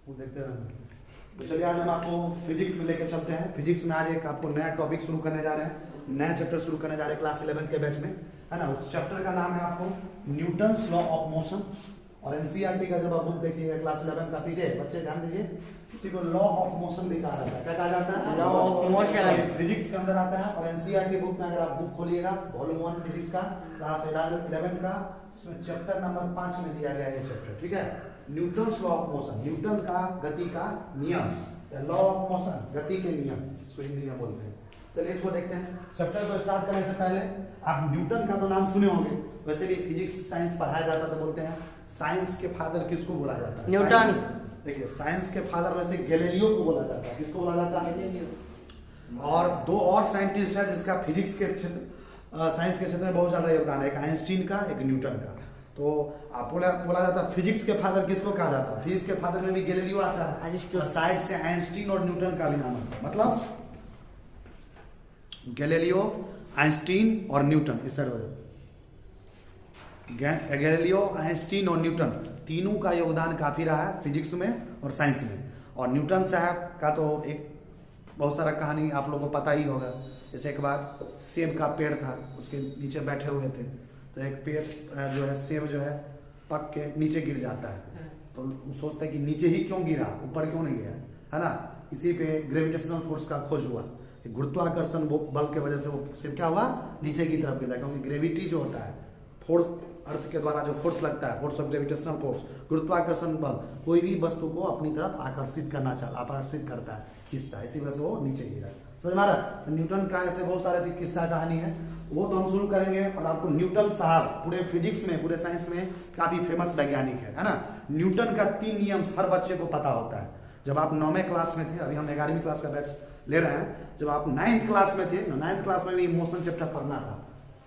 वो देखते रहेंगे। तो चलिए आज हम आपको फिजिक्स में लेकर चलते हैं। फिजिक्स में आज एक आपको नया टॉपिक शुरू करने जा रहे हैं, नया चैप्टर शुरू करने जा रहे हैं क्लास 11 के बैच में, है ना। उस चैप्टर का नाम है आपको न्यूटन्स लॉ ऑफ मोशन। और एनसीईआरटी का जब आप बुक देखिएगा क्लास 11 का, पीछे बच्चे ध्यान दीजिए, इसी को लॉ ऑफ मोशन लिखा जाता है। क्या कहा जाता है? Law of motion. फिजिक्स के अंदर आता है। और एनसीईआरटी बुक में अगर आप बुक खोलिएगा वॉल्यूम 1 फिजिक्स का क्लास 11 का, उसमें चैप्टर नंबर 5 में दिया गया है चैप्टर, ठीक है। Newton's law of motion, Newton का गति का नियम, लॉ ऑफ मोशन गति के नियम, इसको हिंदी में बोलते हैं। चलिए इसको देखते हैं। चैप्टर को स्टार्ट करने से पहले आप न्यूटन का तो नाम सुने होंगे, वैसे भी फिजिक्स साइंस पढ़ाया जाता तो बोलते हैं साइंस के फादर किसको बोला जाता है? न्यूटन। देखिए साइंस के फादर वैसे गैलीलियो को बोला जाता है। किसको बोला जाता है? गैलीलियो। और दो और साइंटिस्ट है जिसका फिजिक्स के क्षेत्र साइंस के क्षेत्र में बहुत ज्यादा योगदान है, एक आइंस्टीन का, एक न्यूटन का। तो आप बोला जाता है फिजिक्स के फादर किसको कहा जाता है? फिजिक्स के फादर में भी गैलीलियो आता है, साइड से आइंस्टीन और न्यूटन का भी नाम आता है। मतलब गैलीलियो, आइंस्टीन और न्यूटन, इस गैलीलियो, आइंस्टीन और न्यूटन तीनों का योगदान काफी रहा है फिजिक्स में और साइंस में। और न्यूटन साहब का तो एक बहुत सारा कहानी आप लोगों को पता ही होगा। जैसे एक बार सेब का पेड़ था, उसके नीचे बैठे हुए थे, तो एक पेड़ जो है सेब जो है पक के नीचे गिर जाता है। तो सोचते हैं कि नीचे ही क्यों गिरा, ऊपर क्यों नहीं गया, है ना। इसी पे ग्रेविटेशनल फोर्स का खोज हुआ, गुरुत्वाकर्षण बल के वजह से वो सेब क्या हुआ, नीचे की तरफ गिरा। क्योंकि ग्रेविटी जो होता है, फोर्स अर्थ के द्वारा जो फोर्स लगता है, फोर्स ऑफ ग्रेविटेशनल फोर्स, गुरुत्वाकर्षण बल कोई भी वस्तु को अपनी तरफ आकर्षित करता है, खींचता है, इसी वजह से वो नीचे गिरा। समझ में आ रहा है? न्यूटन का ऐसे बहुत सारे किस्सा कहानी है, वो तो हम शुरू करेंगे। और आपको न्यूटन साहब पूरे फिजिक्स में, पूरे साइंस में काफी फेमस वैज्ञानिक है ना। न्यूटन का 3 नियम हर बच्चे को पता होता है। जब आप 9वें क्लास में थे, अभी हम 11वीं क्लास का बैच ले रहे हैं, जब आप 9th क्लास में थे, 9th क्लास में भी मोशन चैप्टर पढ़ना था।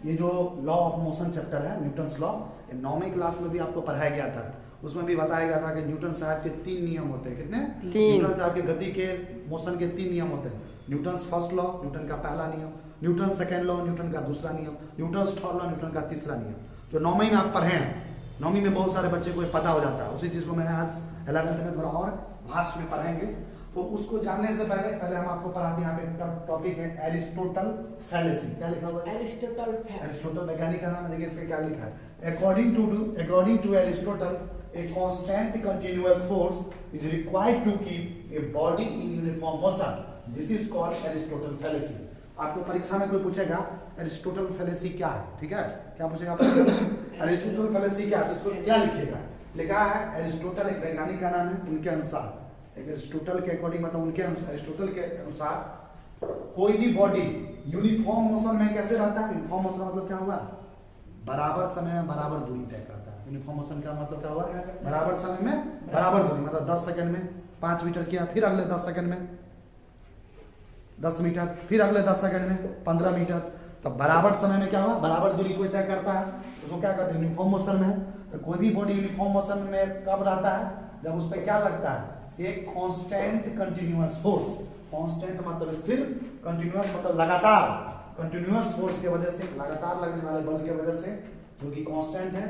ये जो लॉ ऑफ मोशन चैप्टर है, न्यूटन्स लॉ, 9वीं क्लास में भी आपको पढ़ाया गया था। उसमें भी बताया गया था कि न्यूटन साहब के 3 नियम होते हैं। कितने? न्यूटन साहब के गति के, मोशन के 3 नियम होते हैं। न्यूटन्स फर्स्ट लॉ, न्यूटन का पहला नियम, न्यूटन सेकेंड लॉ, न्यूटन का दूसरा नियम, न्यूटन्स थर्ड लॉ, न्यूटन का तीसरा नियम। जो 9वीं में आप पढ़े हैं, 9वीं में बहुत सारे बच्चे को पता हो जाता है। उसी चीज को मैं आज 11th में थोड़ा और भाष में पढ़ाएंगे। तो उसको जानने से पहले हम आपको पढ़ाते हैं। यहाँ पे टॉपिक है एरिस्टोटल फैलेसी। क्या लिखा हुआ है? एरिस्टोटल वैज्ञानिक का नाम है। देखिए इसका क्या लिखा है। According to Aristotle, a constant continuous force is required to keep a body in uniform motion. This is called Aristotle fallacy. आपको परीक्षा में कोई पूछेगा एरिस्टोटल फैलेसी क्या है, ठीक है, क्या पूछेगा? एरिस्टोटल फैलेसी क्या है, इसको क्या लिखेगा? लिखा है एरिस्टोटल एक वैज्ञानिक का नाम है, उनके अनुसार, एरिस्टोटल के अकॉर्डिंग मतलब उनके अनुसार, एरिस्टोटल के अनुसार कोई भी बॉडी यूनिफॉर्म मोशन में कैसे रहता है? यूनिफॉर्म मोशन मतलब क्या हुआ? बराबर समय में बराबर दूरी तय करता है। यूनिफॉर्म मोशन का मतलब क्या हुआ? बराबर समय में बराबर दूरी, मतलब 10 सेकंड में 5 मीटर किया, फिर अगले 10 सेकंड में 10 मीटर, फिर अगले 10 सेकंड में 15 मीटर। तो बराबर समय में क्या हुआ? बराबर दूरी को तय करता है, उसको क्या कहते हैं? यूनिफॉर्म मोशन में। तो कोई भी बॉडी यूनिफॉर्म मोशन में कब रहता है? जब उस पर क्या लगता है? एक कांस्टेंट कंटिन्यूअस फोर्स। कांस्टेंट मतलब स्थिर, कंटिन्यूअस मतलब लगातार, कंटिन्यूअस फोर्स की वजह से, लगातार लगने वाले बल की वजह से, जो कि कांस्टेंट है।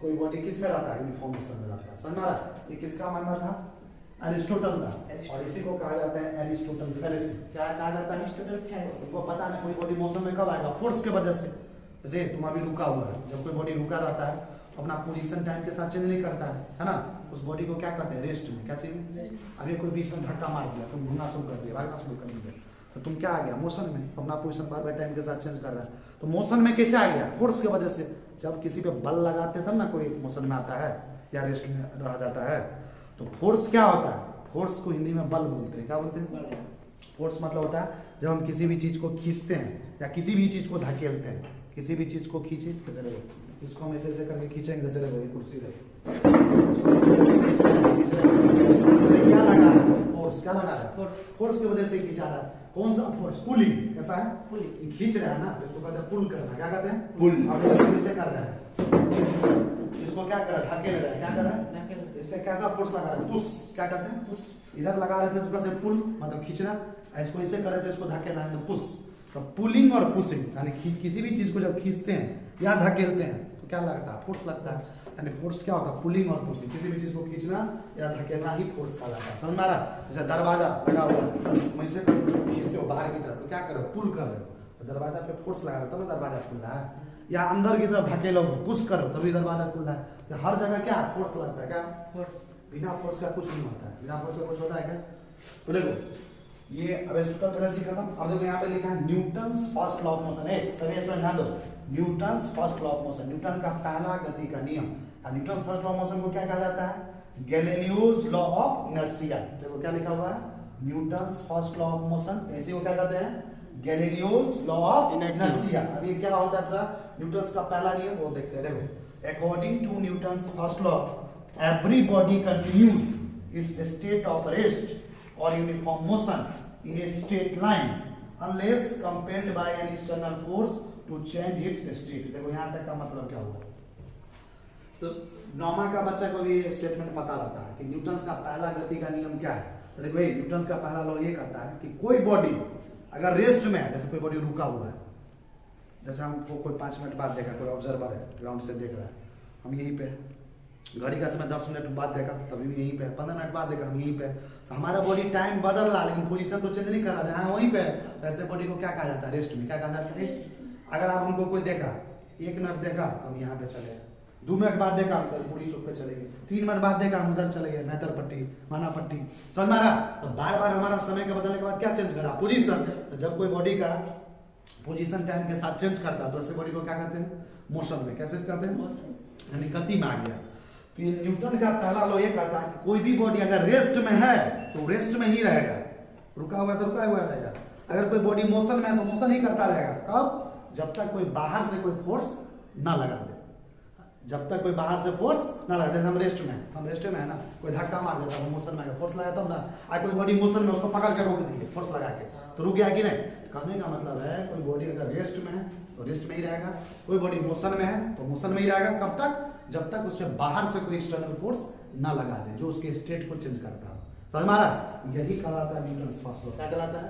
कोई बॉडी किस में रहता है? यूनिफॉर्म मोशन में रहता है। समझ में आ रहा है? ये किसका मानना था? एरिस्टोटल का। और इसी को कहा जाता है एरिस्टोटल फैलेसी। क्या कहा जाता है? Aristotle fallacy. उनको पता नहीं कोई बॉडी मोशन में कब आएगा? फोर्स के वजह से। जैसे तुम अभी रुका हुआ है, जब कोई बॉडी रुका रहता है अपना पोजीशन टाइम के साथ चेंज नहीं करता है ना, उस बॉडी को क्या कहते हैं? रेस्ट में। क्या चाहिए? अभी कोई बीच में धक्का मार दिया, तुम घूमना शुरू कर दिया, भागना शुरू कर दिया, तो तुम क्या आ गया? मोशन में। अपना पोजीशन बार बार टाइम के साथ चेंज कर रहा है, तो मोशन में कैसे आ गया? फोर्स की वजह से। जब किसी पे बल लगाते तब ना कोई मोशन में आता है या रेस्ट में रह जाता है। तो फोर्स क्या होता है? फोर्स को हिंदी में बल बोलते हैं। क्या बोलते हैं? फोर्स मतलब होता है जब हम किसी भी चीज को खींचते हैं या किसी भी चीज को धकेलते हैं। किसी भी चीज को खींचे, जैसे देखो इसको हम ऐसे करके खींचेंगे, जैसे देखो ये कुर्सी देखो, क्या लगा है? फोर्स। क्या लगा है? फोर्स की वजह से खींचा रहा है। कौन सा फोर्स? पुलिंग। कैसा है? पुलिंग। खींच रहा है ना, इसको कहते हैं पुल करना। क्या कहते हैं? पुल। और इसे कर रहा है, इसको क्या कर रहा है? धकेल रहा है। क्या कर रहा है? इसमें कैसा फोर्स लगा रहा है? पुश। क्या कहते हैं? पुश। इधर लगा रहे थे तो कहते हैं पुल, मतलब खींचना। इसको ऐसे कर रहे थे, इसको धकेलना है तो पुश। तो पुलिंग और पुशिंग, यानी किसी भी चीज को जब खींचते हैं या धकेलते हैं तो क्या लगता है? फोर्स लगता है। यानी फोर्स क्या होता है, पुलिंग और पुशिंग, किसी भी चीज को खींचना या धकेलना ही फोर्स कहलाता है। समझ में आ रहा है? जैसे दरवाजा लगा हुआ है, वैसे खींचते हो बाहर की तरफ तो क्या कर रहे हो, पुल कर रहे हो, तो दरवाजा पे फोर्स लगा रहे हो तब ना दरवाजा खुल रहा है। या अंदर की तरफ धकेलोगे, पुश करो तभी दरवाजा खुल रहा है। तो हर जगह क्या फोर्स लगता है, क्या बिना फोर्स का कुछ नहीं होता है, बिना फोर्स का कुछ होता है क्या? तो देखो ये अब टोटल बैलेंस खत्म। अब देखो यहाँ पे लिखा है Newton's first law of motion. सभी स्टूडेंट ध्यान दो, Newton's first law of motion, Newton का पहला गति का नियम। Newton's first law of motion को क्या कहा जाता है, गैलीलियोस लॉ ऑफ इनर्शिया। देखो क्या लिखा हुआ है, Newton's first law of motion, इसी को क्या कहते हैं, गैलीलियोस लॉ ऑफ इनर्शिया। अब ये क्या होता है, न्यूटन्स का पहला नियम वो देखते हैं। देखो according to Newton's first law every body continues its state of rest or uniform motion in a straight line unless compelled by an external force to change its state। देखो यहाँ तक का मतलब क्या हुआ, तो नौमा का बच्चा को भी ये स्टेटमेंट पता रहता है कि न्यूटन्स का पहला गति का नियम क्या है। तो देखो न्यूटन्स का पहला लॉ ये कहता है कि कोई बॉडी अगर रेस्ट में है, जैसे कोई बॉडी रुका हुआ है, जैसे हमको कोई 5 मिनट बाद देखा, कोई ऑब्जर्वर है ग्राउंड से देख रहा है, हम यहीं पे, घड़ी का समय 10 मिनट बाद देखा तभी भी यहीं पे, 15 मिनट बाद देखा हम यहीं पे, तो हमारा बॉडी टाइम बदल रहा लेकिन पोजीशन तो चेंज नहीं कर रहा, जहाँ वहीं पे, वैसे बॉडी को क्या कहा जाता है, रेस्ट में। क्या कहा जाता है, रेस्ट। अगर आप हमको कोई देखा 1 मिनट देखा तो हम यहाँ पे चले गए, 2 मिनट बाद देखा हम पूरी चौक पे चले गए, 3 मिनट बाद देखा हम उधर चले गए, मेहतर पट्टी, माना पट्टी। समझ में आ रहा? तो बार बार हमारा समय के बदलने के बाद क्या चेंज करा, पोजीशन। तो जब कोई बॉडी का पोजीशन टाइम के साथ चेंज करता है तो ऐसे बॉडी को क्या कहते हैं, मोशन में। कैसे कहते हैं, यानी गति में आ गया। न्यूटन का पहला लॉ ये कहता है कि कोई भी बॉडी अगर रेस्ट में है तो रेस्ट में ही रहेगा, रुका हुआ तो रुका हुआ रहेगा। अगर कोई बॉडी मोशन में है तो मोशन ही करता रहेगा। कब, जब तक कोई बाहर से कोई फोर्स ना लगा दे, जब तक कोई बाहर से फोर्स ना लगा दे। हम रेस्ट में है ना, कोई धक्का मार देता है मोशन में, फोर्स लगा तब ना। आज कोई बॉडी मोशन में, उसको पकड़ के रोक दिए फोर्स लगा के, तो रुक गया कि नहीं। कहने का मतलब है कोई बॉडी अगर रेस्ट में है तो रेस्ट में ही रहेगा, कोई बॉडी मोशन में है तो मोशन में ही रहेगा। कब तक, जब तक उसमें बाहर से कोई एक्सटर्नल फोर्स ना लगा दे जो उसके स्टेट को चेंज करता है। समझ में आ रहा? यही कहलाता है न्यूटन फर्स्ट लॉ। क्या कहलाता है,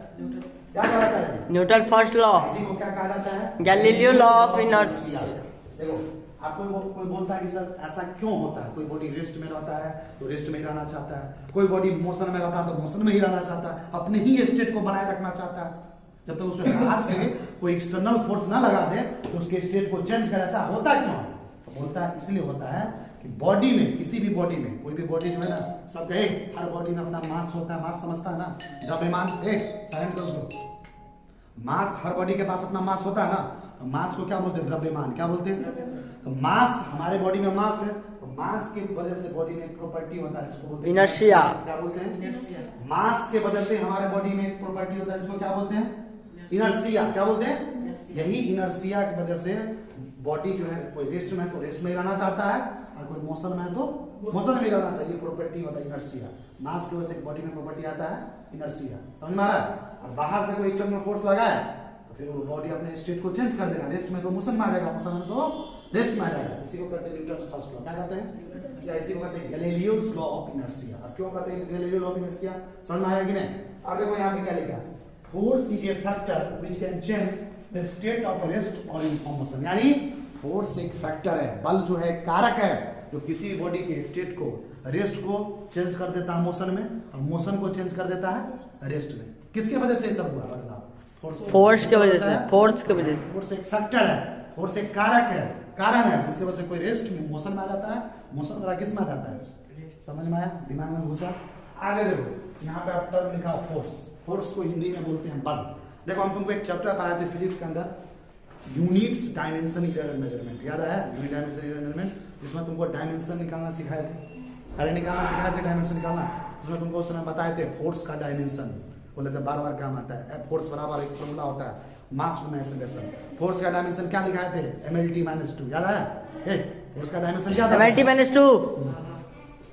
क्या कहलाता है, न्यूटन फर्स्ट लॉ। इसी को क्या कहा जाता है, गैलीलियो लॉ ऑफ इनर्शिया। देखो आपको कोई बोलता है कि सर ऐसा क्यों होता है, कोई बॉडी रेस्ट में रहता है तो रेस्ट में ही रहना चाहता है, कोई बॉडी मोशन में रहता है तो मोशन में ही रहना चाहता है, अपने ही स्टेट को बनाए रखना चाहता है। जब तक उसमें बाहर से कोई एक्सटर्नल फोर्स ना लगा दे तो उसके स्टेट को चेंज कर। ऐसा होता क्यों है, तो होता है इसलिए होता है कि बॉडी में, किसी भी बॉडी में, कोई भी बॉडी जो है ना, सब कहे हर बॉडी में अपना मास होता है, मास समझता है ना, द्रव्यमान। साइलेंट करो उसको, मास, हर बॉडी के पास अपना मास होता है ना, तो मास को क्या बोलते हैं, द्रव्यमान। क्या बोलते हैं, तो मास, हमारे बॉडी में मास है तो मास की वजह से बॉडी में एक प्रॉपर्टी होता है जिसको बोलते हैं इनर्शिया। क्या बोलते हैं, इनर्शिया। मास के वजह से हमारे बॉडी में एक प्रॉपर्टी होता है जिसको क्या बोलते हैं, इनर्शिया। क्या बोलते हैं, यही इनर्शिया की वजह से बॉडी जो है, कोई रेस्ट में है तो रेस्ट में रहना चाहता है, और कोई मोशन में है तो मोशन में रहना चाहिए। प्रॉपर्टी होता है इनर्शिया। मास की वजह से बॉडी में प्रॉपर्टी आता है इनर्शिया। समझ में आ रहा है? और बाहर से कोई एक्सटर्नल फोर्स लगाए तो फिर वो बॉडी अपने स्टेट को चेंज कर देगा, रेस्ट में तो मोशन में आ जाएगा, मोशन में तो रेस्ट में आ जाएगा। इसी को कहते हैं न्यूटन्स फर्स्ट लॉ। क्या कहते हैं, या इसी को कहते हैं गैलीलियोस लॉ ऑफ इनर्शिया। और क्यों कहते हैं गैलीलियो लॉ ऑफ इनर्शिया, समझ में आया कि नहीं? अब देखो यहाँ पे क्या लिखा है, force is a factor which can change the state of rest और यूनिफॉर्म मोशन। यानी फोर्स एक फैक्टर है, बल जो है कारक है जो किसी बॉडी के स्टेट को, रेस्ट को चेंज कर देता है मोशन में, और मोशन को चेंज कर देता है रेस्ट में। किसके वजह से सब हुआ, बदलाव फोर्स के वजह से। फोर्स के वजह से, फोर्स एक फैक्टर है, फोर्स एक कारक है, कारण है जिसकी वजह से कोई रेस्ट में, मोशन में आ जाता है, मोशन वाला किस में आ जाता है। समझ में आया, दिमाग में घुसा। आगे देखो यहाँ पे आप टर्म लिखा फोर्स, फोर्स को हिंदी में बोलते हैं बल। देखो हम तुमको एक चैप्टर पढ़ाए थे फिजिक्स के अंदर, units dimension error and measurement, याद आया, यूनिट डायमेंशन इरर मेजरमेंट, जिसमें तुमको डायमेंशन निकालना सिखाए थे। अरे निकालना सिखाए थे, डायमेंशन निकालना, उसमें तुमको उसने बताए थे फोर्स का डायमेंशन, बोले थे बार बार काम आता है, फोर्स बराबर एक फॉर्मूला होता है, मास टू एक्सेलरेशन। फोर्स का डायमेंशन क्या लिखाए थे, mlt-2, याद आया? फोर्स का डायमेंशन क्या था, mlt-2।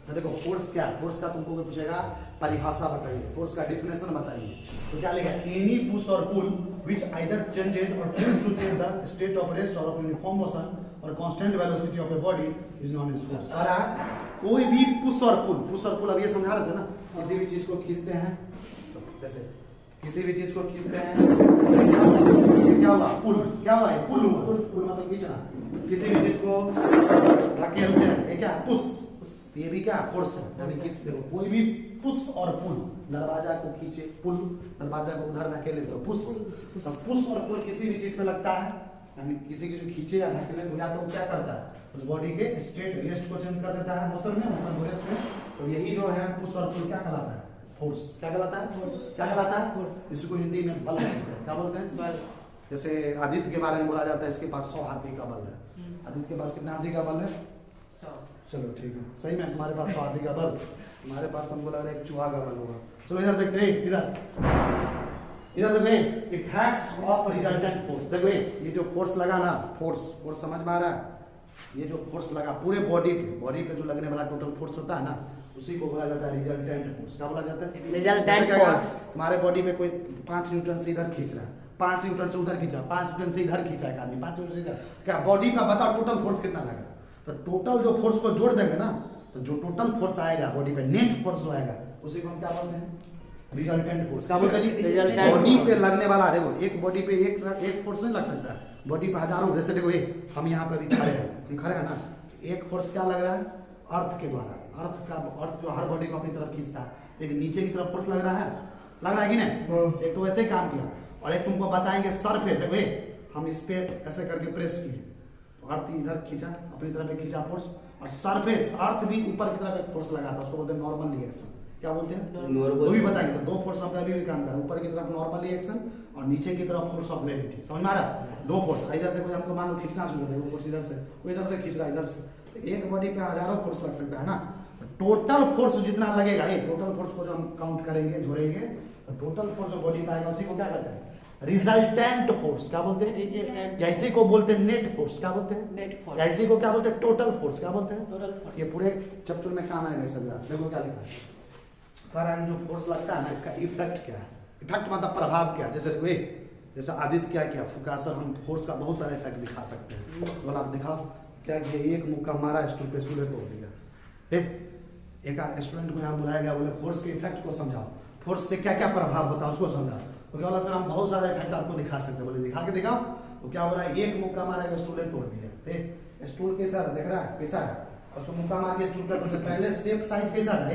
तो देखो फोर्स क्या, फोर्स का तुमको पूछेगा परिभाषा बताइए, फोर्स का डिफिनेशन बताइए, तो क्या लिखा है, एनी पुश और पुल व्हिच आइदर चेंजेस और tends to change the state of rest और ऑफ यूनिफॉर्म मोशन और constant velocity of a body is known as force. और कोई भी पुश और पुल, पुश और पुल अब ये समझा रहे थे ना, किसी भी चीज को खींचते हैं तो जैसे किसी भी चीज को खींचते हैं क्या हुआ पुल, क्या हुआ है पुल हुआ, पुल मतलब खींचना। किसी भी चीज को धकेलते हैं, ये क्या है पुश, ये भी क्या फोर्स है। यानी कि कोई भी पुश और पुल, दरवाजा को खींचे पुल, दरवाजा को उधर धकेले तो पुश। तो पुश और पुल किसी भी चीज पे लगता है, यानी किसी की जो खींचे या धकेले या तो क्या करता है उस बॉडी के स्टेट रेस्ट को चेंज कर देता है मोशन में, मोशन रेस्ट में। तो यही जो है पुश और पुल क्या कहलाता है फोर्स। क्या कहलाता है क्या कहलाता है इसको हिंदी में बल कहते हैं। क्या बोलते हैं बल। जैसे आदित्य के बारे में बोला जाता है इसके पास 100 हाथी का बल है। आदित्य के पास कितना हाथी का बल है 100। चलो ठीक है, सही में तुम्हारे पास 100 हाथी का बल, तुम्हारे पास तुमको लग रहा है एक चूहा का बल होगा। चलो इधर देखते हैं, इधर देखो इफेक्ट्स ऑफ रिजल्टेंट फोर्स। देखो ये जो फोर्स लगा ना, फोर्स समझ में आ रहा है। ये जो फोर्स लगा पूरे बॉडी पे जो लगने वाला टोटल फोर्स होता है ना, उसी को बोला जाता है रिजल्टेंट फोर्स। क्या बोला जाता है रिजल्टेंट फोर्स। तुम्हारे बॉडी में कोई 5 न्यूटन से इधर खींच रहा है, 5 न्यूटन से उधर खींचा, 5 न्यूटन से इधर खींचा है आदमी, 5 न्यूटन से इधर, क्या बॉडी का बताओ टोटल फोर्स कितना लगा। तो टोटल जो फोर्स को जोड़ देंगे ना, तो जो टोटल फोर्स आएगा बॉडी पे, नेट फोर्स जो आएगा, उसी को हम क्या बोलते हैं रिजल्टेंट फोर्स। क्या बोलते हैं जी बॉडी पे लगने वाला। देखो एक बॉडी पे एक फोर्स नहीं लग सकता, बॉडी पे हजारों। जैसे देखो ये हम यहाँ पे भी खड़े हैं, हम खड़े हैं ना, एक फोर्स क्या लग रहा है अर्थ के द्वारा। अर्थ जो हर बॉडी को अपनी तरफ खींचता है, एक नीचे की तरफ फोर्स लग रहा है कि नहीं। एक तो ऐसे काम किया, और एक तुमको बताएंगे सरफेस। देखो हम इस पे ऐसे करके प्रेस किए तो अर्थ इधर खींचा, अपनी तरफ खींचा फोर्स, और सरफेस अर्थ भी ऊपर की तरफ एक फोर्स लगाता है, उसको बोलते हैं नॉर्मल रिएक्शन। क्या बोलते हैं नॉर्मल। वो भी बताएंगे। तो 2 फोर्स ऑफ ग्रेविटी काम कर रहा है, ऊपर की तरफ नॉर्मल रिएक्शन और नीचे की तरफ फोर्स ऑफ ग्रेविटी। समझ में आ रहा है। 2 फोर्स, इधर से कोई हमको मान लो खींचना शुरू कर दे, वो फोर्स इधर से, वो इधर से खींच रहा है इधर से, तो एक बॉडी पे हजारों फोर्स लग सकता है ना। टोटल फोर्स जितना लगेगा, ये टोटल फोर्स को जो हम काउंट करेंगे, जोड़ेंगे, तो टोटल फोर्स जो बॉडी पे आएगा उसी को क्या कहते हैं रिजल्टेंट फोर्स। क्या बोलते हैं इसी को बोलते हैं नेट फोर्स। क्या बोलते हैं नेट फोर्स। इसी को क्या बोलते हैं टोटल फोर्स। क्या बोलते हैं टोटल फोर्स। ये पूरे चैप्टर में काम आएगा सब। देखो क्या लिखा है पर आज जो फोर्स लगता है ना, इसका इफेक्ट क्या है। इफेक्ट मतलब प्रभाव क्या है। जैसे देखो जैसे आदित्य क्या किया फुकासर, हम फोर्स का बहुत सारे इफेक्ट दिखा सकते हैं। बोला आप दिखाओ क्या किया, एक मुक्का मारा स्टूल पे, स्टूल तोड़ दिया। एक स्टूडेंट को यहाँ बुलाया गया, बोले फोर्स के इफेक्ट को समझाओ, फोर्स से क्या क्या प्रभाव होता है उसको समझाओ। तो क्या बोला सर हम बहुत सारे इफेक्ट आपको दिखा सकते हैं। बोले दिखा के दिखाओ। तो क्या हो रहा है, एक मुक्का मारा स्टूल तोड़ दिया। स्टूल कैसा है देख रहा है, कैसा है, उसको मुक्का मार के स्टूल का तोड़। पहले शेप साइज कैसा था,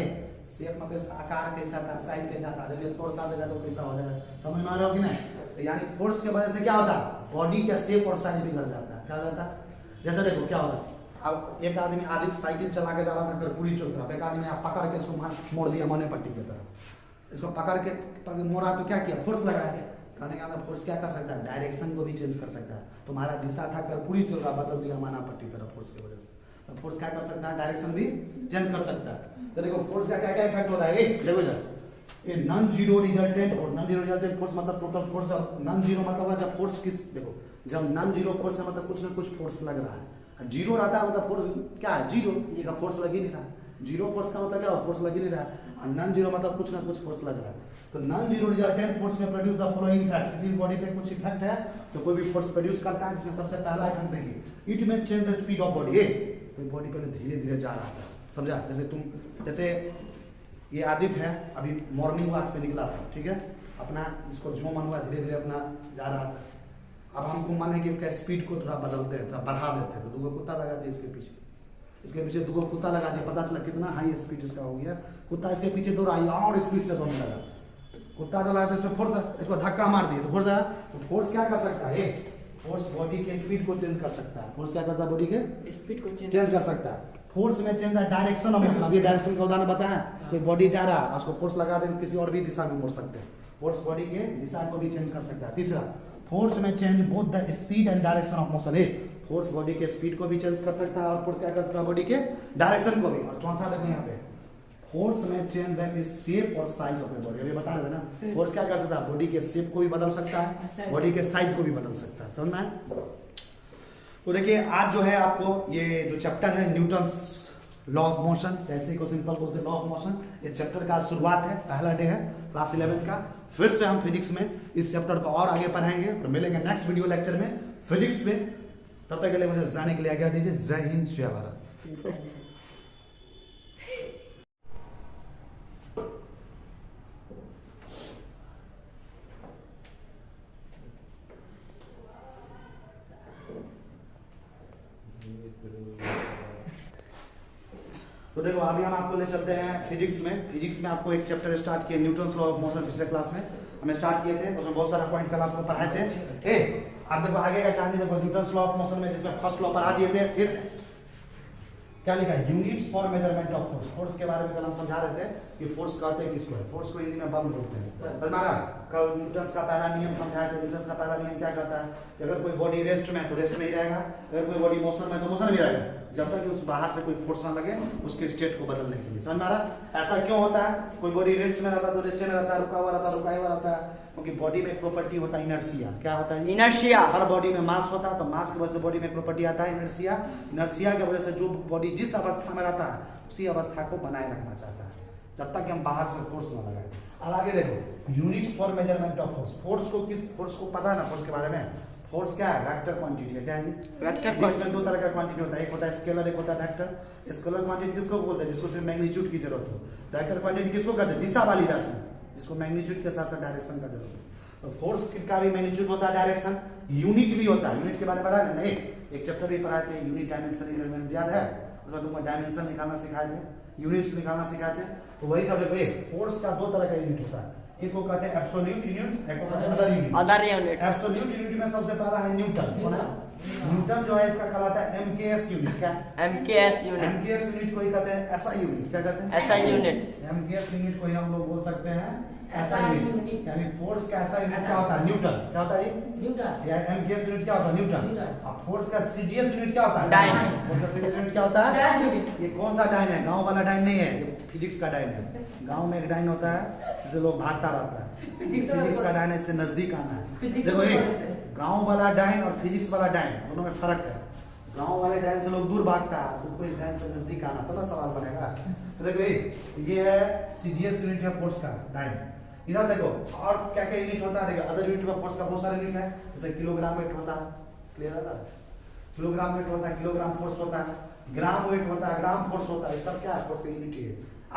शेप मतलब आकार कैसा था, साइज कैसा था, जब ये तोड़ता देगा तो कैसा हो जाएगा। समझ में आ रहा हो कि नहीं। तो यानी फोर्स की वजह से क्या होता है, बॉडी का शेप और साइज बिगड़ जाता है। क्या हो जाता है, जैसे देखो क्या होता है, अब एक आदमी आदित्य साइकिल चला के जा रहा था कर्पूरी चौक तरफ, एक आदमी आप पकड़ के इसको मोड़ दिया मने पट्टी की तरफ। इसको पकड़ के मोड़ा तो क्या किया, फोर्स लगाया। कहने का मतलब फोर्स क्या कर सकता है, डायरेक्शन को भी चेंज कर सकता है। तुम्हारा दिशा था कर्पूरी चौक, बदल दिया माना पट्टी तरफ फोर्स की वजह से। तो फोर्स क्या कर सकता है, डायरेक्शन भी चेंज कर सकता है। तो देखो फोर्स का क्या क्या इफेक्ट होता है, देखो ये नॉन जीरो रिजल्टेंट और नॉन जीरो रिजल्टेंट फोर्स मतलब टोटल फोर्स। नॉन जीरो मतलब जब फोर्स किस, देखो जब नॉन जीरो फोर्स है मतलब कुछ ना कुछ फोर्स लग रहा है। जीरो रहता है मतलब फोर्स क्या है, जीरो का फोर्स लग ही नहीं रहा है। जीरो फोर्स का मतलब क्या, फोर्स लग ही नहीं रहा है। और नॉन जीरो मतलब कुछ ना कुछ फोर्स लग रहा है। तो नॉन जीरो रिजल्टेंट फोर्स में प्रोड्यूस द फॉलोइंग इफेक्ट्स। किसी बॉडी पे कुछ इफेक्ट है तो कोई भी फोर्स प्रोड्यूस करता है, जिसमें सबसे पहला इफेक्ट देखिए, इट में change the speed of body. तो बॉडी पहले धीरे धीरे जा रहा था, समझा। जैसे ये आदित्य है, अभी मॉर्निंग वॉक पे निकला था, ठीक है, अपना इसको जो मन हुआ धीरे धीरे अपना जा रहा था। अब हमको मन है कि इसका स्पीड को थोड़ा बदलते हैं, थोड़ा बढ़ा देते हैं। तो 2 कुत्ता लगा दिए इसके पीछे 2 कुत्ता लगा दिया, पता चला कितना हाई स्पीड इसका हो गया। कुत्ता इसके पीछे दौड़ा और स्पीड से दौड़ने लगा। कुत्ता जो लगा तो इसमें फोर्स, इसको धक्का मार दिया तो फोर्स आया। तो फोर्स क्या कर सकता है, फोर्स बॉडी के स्पीड को चेंज कर सकता है। फोर्स क्या करता है, बॉडी के स्पीड को चेंज कर सकता है। फोर्स में चेंज है डायरेक्शन ऑफ मोशन। अभी डायरेक्शन का उदाहरण बताया, कोई बॉडी जा रहा है उसको फोर्स लगा दें किसी और भी दिशा में मोड़ सकते हैं। फोर्स बॉडी के दिशा को भी चेंज कर सकता है। तीसरा, फोर्स में change both the speed and direction of motion. Force body के स्पीड को भी चेंज कर सकता है और फोर्स क्या कर सकता है, बॉडी के डायरेक्शन को भी। और चौथा देखो यहाँ पे, फोर्स में चेंज द शेप और साइज ऑफ बॉडी। अभी बता रहे थे ना, फोर्स क्या कर सकता है, बॉडी के शेप को भी बदल सकता है, बॉडी के साइज को भी बदल सकता है। समझ में आया। तो देखिए आज जो है आपको ये जो चैप्टर है न्यूटन्स लॉ ऑफ मोशन, कैसे को सिंपल बोलते हैं लॉ ऑफ मोशन, ये चैप्टर का शुरुआत है, पहला डे है क्लास 11 का। फिर से हम फिजिक्स में इस चैप्टर को और आगे पढ़ाएंगे और मिलेंगे नेक्स्ट वीडियो लेक्चर में फिजिक्स में। तब तक के लिए मुझे जाने के लिए आज्ञा दीजिए। जय हिंद, जय भारत। तो देखो अभी हम आपको ले चलते हैं फिजिक्स में। फिजिक्स में आपको एक चैप्टर स्टार्ट किया न्यूटन्स लॉ ऑफ मोशन, पिछले क्लास में हमें स्टार्ट किए थे, उसमें बहुत सारा पॉइंट कल आपको पढ़ाए थे। आप देखो आगे का कहानी देखो, न्यूटन्स लॉ ऑफ मोशन में जिसमें फर्स्ट लॉ पढ़ा दिए थे, फिर क्या लिखा है, units for measurement of force. Force के बारे में कल हम समझा रहे थे कि फोर्स कहते हैं किसको है, फोर्स को हिंदी में बल बोलते हैं। समझ में आ रहा? कल न्यूटन्स का पहला नियम समझाया था। न्यूटन्स का पहला नियम क्या कहता है कि अगर कोई बॉडी रेस्ट में है तो रेस्ट में ही रहेगा, अगर कोई बॉडी मोशन में है तो मोशन में रहेगा, जब तक कि उस बाहर से कोई फोर्स ना लगे उसके स्टेट को बदलने के लिए। समझ में आ रहा? ऐसा क्यों होता है, कोई बॉडी रेस्ट में रहता है तो रेस्ट में रहता है, रुका हुआ रहता है रुका हुआ रहता है, क्योंकि बॉडी में एक प्रॉपर्टी होता है इनर्शिया। क्या होता है? इनर्शिया। हर बॉडी में मास होता है, तो मास की वजह से बॉडी में प्रॉपर्टी आता है इनर्शिया। इनर्शिया की वजह से जो बॉडी जिस अवस्था में रहता है उसी अवस्था को बनाए रखना चाहता है जब तक कि हम बाहर से फोर्स ना लगाए। अब आगे देखो, units for measurement of force. Force को किस फोर्स को पता है ना, फोर्स के बारे में। फोर्स क्या है? वेक्टर क्वांटिटी है। क्या है? Vector quantity. दो तरह का क्वांटिटी होता है, एक होता है स्केलर, एक होता है वेक्टर। स्केलर क्वांटिटी किसको बोलते हैं? जिसको सिर्फ मैग्नीट्यूड की जरूरत हो। वेक्टर क्वांटिटी किसको कहते हैं? दिशा वाली राशि, जिसको मैग्नीट्यूड के साथ साथ डायरेक्शन का जरूरत है। तो फोर्स का भी मैग्नीट्यूड होता है, डायरेक्शन, यूनिट भी होता है। यूनिट के बारे में पढ़ा है? एक चैप्टर भी पढ़ाए थे, यूनिट डायमेंशन एलिमेंट, याद है? उसमें तुमको डायमेंशन निकालना सिखाए थे, यूनिट्स निकालना सिखाए थे। तो वही सब देखो, फोर्स का दो तरह का यूनिट होता है, एक को कहते हैं एब्सोल्यूट यूनिट, एक को कहते हैं other unit. Other unit. Absolute unit में सबसे पहला है न्यूटन। कौन है? न्यूटन जो है इसका कहलाता है एमकेएस यूनिट। क्या? MKS unit. एमकेएस यूनिट को ही कहते हैं एसआई यूनिट। क्या कहते हैं? SI unit. एमकेएस यूनिट को ही हम लोग बोल सकते हैं एसआई यूनिट। यानी फोर्स का एसआई यूनिट क्या होता है? न्यूटन। क्या होता है? न्यूटन। या एमकेएस यूनिट क्या होता है? न्यूटन। अब फोर्स का सीजीएस यूनिट क्या होता है? डाइन। फोर्स का सीजीएस यूनिट क्या होता है? ये कौन सा डाइन है? गांव वाला डाइन नहीं है, ये फिजिक्स का डाइन है। गांव में एक डाइन होता है जिसे लोग भागता रहता है, फिजिक्स का डाइन इससे नजदीक आना है। देखो ये गांव वाला डाइन और फिजिक्स वाला डाइन दोनों में फर्क है। गांव वाले डाइन से लोग दूर भागता है, तो कोई डाइन से नजदीक आना तो ना सवाल बनेगा। तो देखो ये है सीजीएस यूनिट है फोर्स का, डाइन। इधर देखो और क्या क्या यूनिट होता है, देखो अदर यूनिट में फोर्स का बहुत सारे यूनिट है, जैसे किलोग्राम वेट होता है, क्लियर है ना? किलोग्राम वेट होता है, किलोग्राम फोर्स होता है, ग्राम वेट होता है, ग्राम फोर्स होता है, सब क्या है? फोर्स का यूनिट है।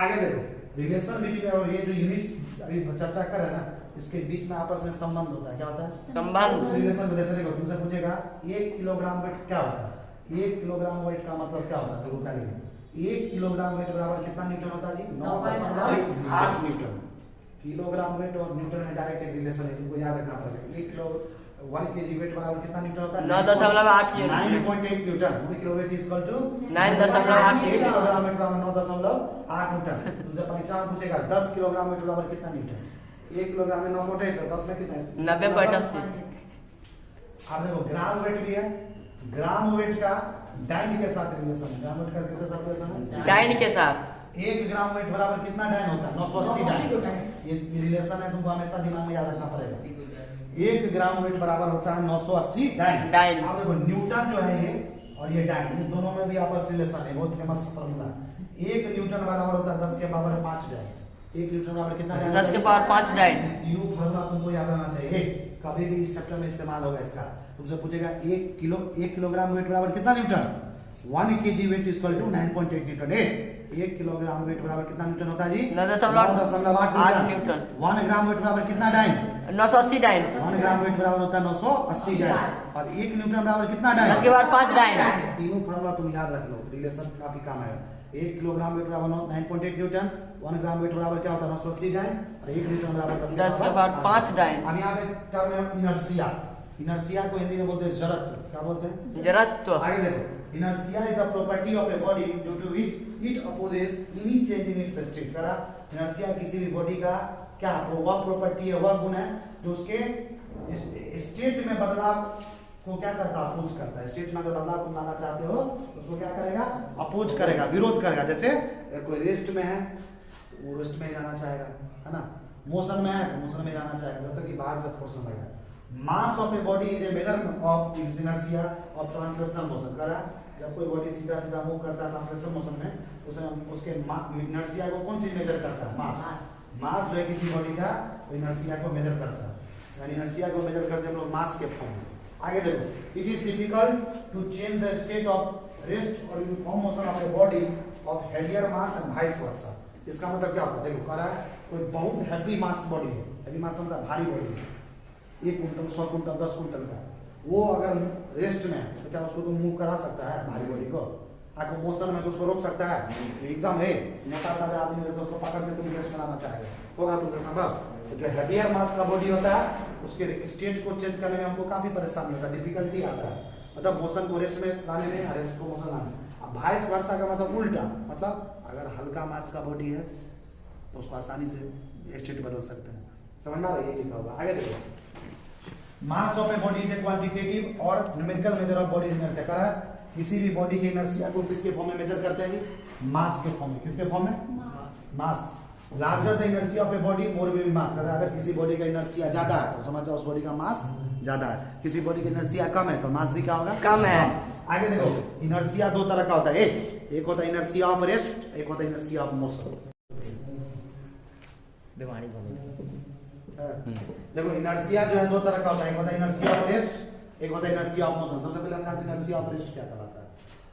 आगे देखो रिलेशन बिटवीन, ये जो यूनिट्स अभी चर्चा कर रहे हैं ना, इसके बीच में आपस में संबंध होता है। क्या होता है? संबंध। उस रिलेशन को जैसे देखो तुमसे पूछेगा 1 किलोग्राम वेट क्या होता है, 1 किलोग्राम वेट का मतलब क्या होता है? देखो क्या लिखेंगे, 1 किलोग्राम वेट बराबर कितना न्यूटन होता है जी? 9.8 न्यूटन। किलोग्राम वेट और न्यूटन में डायरेक्ट एक रिलेशन है, तुमको याद रखना पड़ेगा। 1 किलो 1 केजी वेट बराबर कितना न्यूटन होता है? 9.8 newton. 9.8 newton. 1 kilo weight equal to 9.8 kilogram weight बराबर 9.8 न्यूटन। तुमसे परीक्षा में पूछेगा 10 किलोग्राम वेट बराबर कितना न्यूटन? 1 किलोग्राम में 9.8 तो 10 में कितना है? 90.80। अब देखो ग्राम वेट भी है, ग्राम वेट का डाइन के साथ रिलेशन है। ग्राम वेट का किसके साथ रिलेशन है? डाइन के साथ। 1 ग्राम वेट बराबर कितना डाइन होता है? 980 डाइन। ये रिलेशन है, तुमको हमेशा दिमाग में याद रखना पड़ेगा। 1 ग्राम वेट बराबर होता है 980 डाइन। डाइन। अब देखो न्यूटन जो है ये और ये डाइन, इस दोनों में भी आपस रिलेशन है, बहुत फेमस फार्मूला है। 1 न्यूटन बराबर होता है 10 के पावर 5 डाइन। 1 न्यूटन बराबर कितना डाइन? 10 के पावर 5 डाइन। तीनों फार्मूला तुमको याद रहना चाहिए, कभी भी इस चैप्टर में इस्तेमाल होगा इसका। तुमसे पूछेगा 1 किलोग्राम वेट बराबर कितना newton? 1 KG weight equal to 9.8 newton. 1 kilogram weight बराबर कितना न्यूटन होता है जी? 9.8 न्यूटन। 1 ग्राम वेट बराबर कितना डाइन? 980 डाइन। 1 ग्राम वेट बराबर होता है 980 डाइन। और 1 न्यूटन बराबर कितना डाइन? 10 के पावर 5 डाइन। तीनों फार्मूला तुम याद रख लो, रिलेशन काफी काम आएगा। 1 किलोग्राम वेट बराबर 9.8 न्यूटन, 1 ग्राम वेट बराबर क्या होता है? 980 डाइन। और 1 न्यूटन बराबर 10 के पावर 5 डाइन। अब यहाँ पे टर्म है इनर्शिया। इनर्शिया को हिंदी में बोलते हैं जड़त्व। क्या बोलते हैं? जड़त्व। आगे देखो, inertia is the property of a body due to which it opposes any change in its state। करा inertia किसी भी बॉडी का क्या वह प्रॉपर्टी है, वह गुण है जो उसके स्टेट में बदलाव को क्या करता है? अपोज करता है। स्टेट में अगर बदलाव को लाना चाहते हो तो उसको क्या करेगा? अपोज करेगा, विरोध करेगा। जैसे कोई रेस्ट में है वो रेस्ट में ही रहना चाहेगा, है ना? मोशन में है तो मोशन में रहना चाहेगा जब तक कि बाहर से फोर्स न लगे। मास of a body is A measure of its inertia of translational motion. करा जब कोई बॉडी सीधा सीधा मूव करता है ट्रांसलेशनल मोशन में, उसके इनर्शिया को कौन चीज मेजर करता है? मास। मास जो है किसी बॉडी का इनर्शिया को मेजर करता है, यानी इनर्शिया को मेजर करते हैं हम लोग मास के फॉर्म में। आगे देखो, it is difficult to change the state of rest और uniform motion of a body of heavier mass and vice versa. इसका मतलब क्या होता है? देखो कह रहा है कोई बहुत हैवी मास बॉडी है, हैवी मास मतलब भारी बॉडी है, 1 कुंटल 100 कुंटल 10 कुंटल का, वो अगर रेस्ट में है तो क्या उसको तुम मूव करा सकता है भारी बॉडी को? आपको मोशन में उसको रोक सकता है? एकदम है मोटा ताजा आदमी है तो उसको पकड़ के तुम रेस्ट बनाना चाहेगा, होगा तुमसे संभव? तो जो हैवियर मास का बॉडी होता है उसके स्टेट को चेंज करने में हमको काफी परेशानी होता है, डिफिकल्टी आता है, मतलब मोशन को रेस्ट में लाने में, रेस्ट को मोशन लाने में। अब वाइस वर्सा का मतलब उल्टा, मतलब अगर हल्का मास का बॉडी है तो उसको आसानी से स्टेट बदल सकते हैं। समझ में आ रहा है? ये लिखा होगा। आगे देखो, mass of a body is a quantitative और numerical measure of body inertia. करा किसी भी बॉडी के इनर्शिया को किसके फॉर्म में मेजर करते हैं? मास के फॉर्म में। किसके फॉर्म में? Mass. Larger the inertia of a body more will be mass. अगर किसी बॉडी का इनर्शिया ज्यादा है तो समझ जाओ उस बॉडी का मास ज्यादा है, किसी बॉडी का इनर्शिया कम है तो मास भी क्या होगा? कम है। आगे देखो, इनर्शिया दो तरह का होता है, एक होता है इनर्शिया ऑफ रेस्ट, एक होता है इनर्शिया ऑफ मोशन। बीमारी देखो इनर्शिया जो है दो तरह का होता है, एक होता है इनर्शिया ऑफ रेस्ट, एक होता है इनर्शिया ऑफ मोशन। सबसे पहले हम जानते हैं इनर्शिया ऑफ रेस्ट क्या कहलाता है।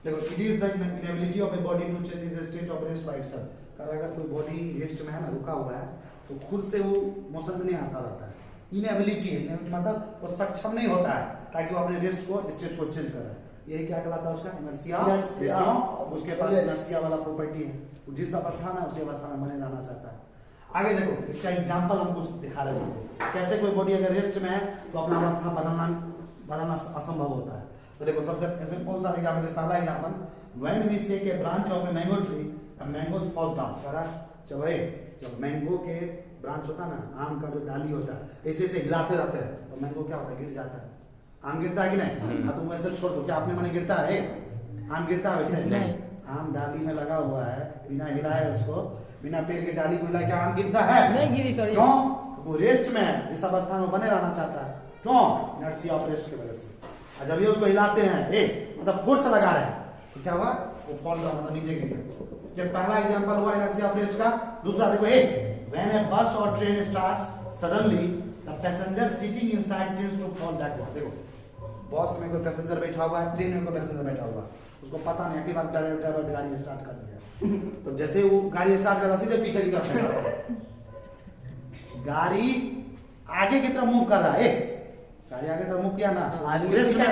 देखो, it is the inability of a body to change its state of rest by itself. अगर कोई बॉडी रेस्ट में है ना, रुका हुआ है, तो खुद से वो मोशन में नहीं आता रहता है, इनेबिलिटी है। इनेबिलिटी मतलब वो सक्षम नहीं होता है ताकि वो अपने रेस्ट को स्टेट को चेंज करे। यही क्या कहलाता है? उसका इनर्शिया। उसके पास इनर्शिया वाला प्रॉपर्टी है, वो जिस अवस्था में उसी अवस्था में बने रहना चाहता है। आगे देखो, इसका एग्जांपल हम कुछ दिखा रहे हैं, कैसे कोई बॉडी अगर रेस्ट में है तो अपना अवस्था बदलना असंभव होता है। तो देखो, सबसे इसमें बहुत सारे एग्जांपल। पहला एग्जांपल, व्हेन वी से के branch of a mango tree, the mangoes falls down. करा जब मैंगो के ब्रांच होता है ना, आम का जो डाली होता है, ऐसे ऐसे हिलाते रहते हैं तो मैंगो क्या होता है? गिर जाता है। आम गिरता है कि नहीं? हाँ, तुम ऐसे छोड़ दो, क्या आपने मैंने गिरता है? आम गिरता है वैसे नहीं। आम डाली में लगा हुआ है, बिना हिलाए उसको, बिना पेड़ की डाली को हिलाए क्या आम गिरता है? नहीं गिरी, सॉरी। क्यों? वो रेस्ट में है, जिस अवस्था में बने रहना चाहता है। क्यों? इनर्शिया ऑफ रेस्ट की वजह से। और जब ये उसको हिलाते हैं, मतलब फोर्स लगा रहे हैं, तो क्या हुआ? वो फॉल डाउन, मतलब नीचे गिर गया। ये पहला एग्जांपल हुआ इनर्शिया ऑफ रेस्ट का। दूसरा देखो, व्हेन ए बस और train starts suddenly the passenger sitting inside tends to fall backward. देखो, बस में कोई पैसेंजर बैठा हुआ है, ट्रेन में कोई पैसेंजर बैठा हुआ है, उसको पता नहीं है कि बार ड्राइवर गाड़ी स्टार्ट कर दिया तो जैसे वो गाड़ी स्टार्ट कर सीधे पीछे की तरफ से गाड़ी आगे की तरफ मूव कर रहा है। गाड़ी आगे तरफ मूव किया ना, रेस्ट में,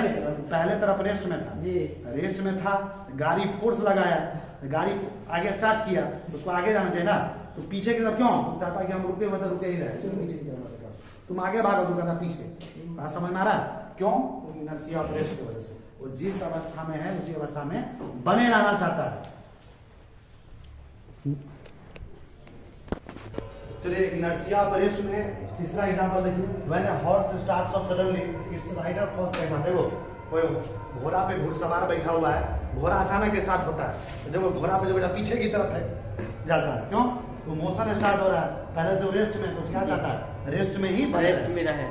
पहले तरफ रेस्ट में था जी, रेस्ट में था, गाड़ी फोर्स लगाया, गाड़ी आगे स्टार्ट किया, उसको आगे जाना चाहिए ना, तो पीछे की तरफ क्यों चाहता कि हम रुके हुए तो रुके ही रहे, पीछे की तरफ तुम आगे भागो, तुम कहता पीछे। बात समझ में आ रहा है? क्यों? इनर्शिया ऑफ रेस्ट की वजह से। वो जिस अवस्था में है उसी अवस्था में बने रहना चाहता है। चलिए, इनर्शिया ऑफ रेस्ट में तीसरा एग्जांपल देखिए, when a horse starts off suddenly its rider falls backward. देखो, कोई घोड़ा पे घुड़सवार बैठा हुआ है, घोड़ा अचानक स्टार्ट होता है, तो देखो घोड़ा पे जो बेटा पीछे की तरफ है जाता है। क्यों? तो मोशन स्टार्ट हो रहा है, पहले से रेस्ट में, तो क्या चाहता है? रेस्ट में ही रेस्ट में रहे,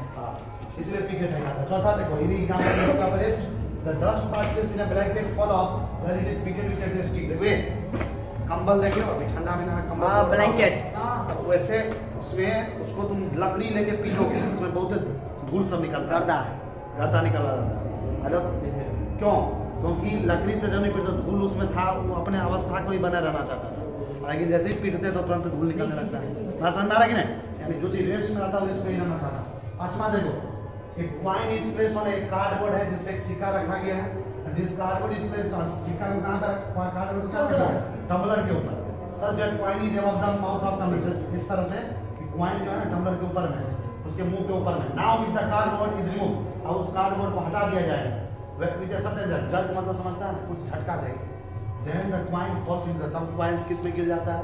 इसलिए पीछे ठहराता है। चौथा देखो, ये example of rest, the dust particles in a blanket fall off when it is beated with a stick. देखो कंबल देखियो, अभी ठंडा महीना में कंबल, ब्लैंकेट, वैसे उसमें उसको तुम लकड़ी लेके पीटोगे, उसमें बहुत धूल सब निकलता है, गर्दा निकल रहा था। क्यों? क्योंकि लकड़ी से जब नहीं पीटता, धूल उसमें था, वो अपने अवस्था को ही बना रहना चाहता था, लेकिन जैसे ही पीटते तो तुरंत धूल निकलने लगता है। बात समझ आ रहा है कि नहीं? यानी जो चीज रेस्ट में रहता है वो रेस्ट में ही रहना चाहता है। पांचवा देखो, एक कॉइन इज प्लेस्ड ऑन एक कार्डबोर्ड है जिसपे एक सिक्का रखा गया है, this cardboard is placed on, सिक्का को कहां पर रखा? कार्डबोर्ड कहां रखा है? टम्बलर के ऊपर। Such that coin is above the mouth of tumbler, इस तरह से कॉइन जो है ना टम्बलर के ऊपर में, उसके मुंह के ऊपर में। Now with the cardboard is remove, अब उस कार्डबोर्ड को हटा दिया जाएगा। विद अ सडन जर्क, मतलब समझता है ना, कुछ झटका देगा, then the coin falls in the, तब कॉइन किस में गिर जाता है?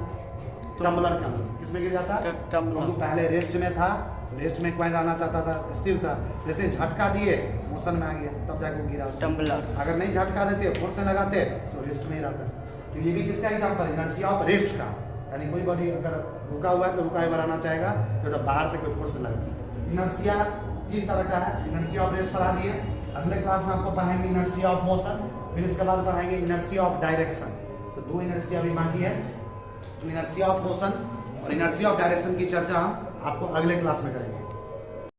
टम्बलर के अंदर। किस में गिर जाता है? टम्बलर। पहले रेस्ट में था, रेस्ट में कॉइन रहना चाहता था, स्थिर था, जैसे झटका दिए मोशन में आ गया, तब जाके गिरा टम्बलर। अगर नहीं झटका देते, फोर्स से लगाते तो रेस्ट में ही रहता है। तो ये भी किसका एग्जांपल है? इनर्शिया ऑफ रेस्ट का। यानी कोई बॉडी अगर रुका हुआ है तो रुका हुआ रहना चाहेगा, तो जब बाहर से कोई फोर्स लगे। इनर्शिया तीन तरह का है। इनर्शिया ऑफ रेस्ट पढ़ा दिए, अगले क्लास में आपको पढ़ाएंगे इनर्शिया ऑफ मोशन, फिर इसके बाद पढ़ाएंगे इनर्शिया ऑफ डायरेक्शन। तो दो इनर्शिया भी बाकी है, इनर्शिया ऑफ मोशन और इनर्शिया ऑफ डायरेक्शन की चर्चा हम आपको अगले क्लास में करेंगे।